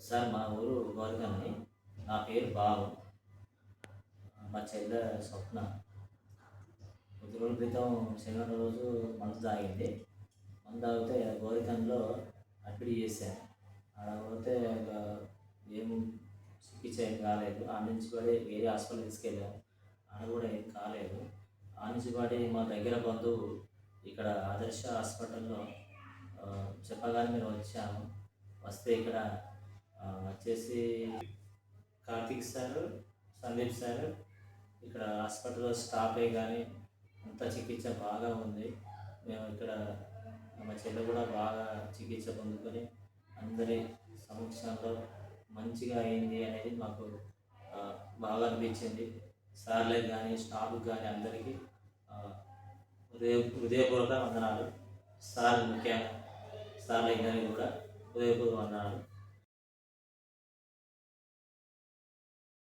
Sir మా ఊరు గోరకల్ని. నా పేరు బాబు. మా చెల్లె స్వప్న. కొద్ది రోజుల క్రితం శనివారం రోజు మందు తాగింది. మందు తాగితే గోరకల్లో అడ్మిట్ చేశాను. ఆడ పోతే ఏం చికిత్స ఏం కాలేదు. ఆడ నుంచి పడి వేరే హాస్పిటల్ తీసుకెళ్ళాము. ఆడ కూడా ఏం కాలేదు. ఆ నుంచి పడి మా దగ్గర బంధువు ఇక్కడ ఆదర్శ హాస్పిటల్లో చెప్పగానే మేము వచ్చాము. వస్తే ఇక్కడ వచ్చేసి కార్తీక్ సారు, సందీప్ సారు ఇక్కడ హాస్పిటల్లో స్టాఫే కానీ అంత చికిత్స బాగా ఉంది. మేము ఇక్కడ మా చెల్లె కూడా బాగా చికిత్స పొందుకొని అందరి సమక్షంలో మంచిగా అయింది అనేది మాకు బాగా అనిపించింది. సార్లకు కానీ స్టాఫ్కి కానీ అందరికీ హృదయపూర్వక వందనాలు. సార్ ముఖ్యంగా సార్లు ఇద్దరికి కూడా హృదయపూర్వక వందనాలు.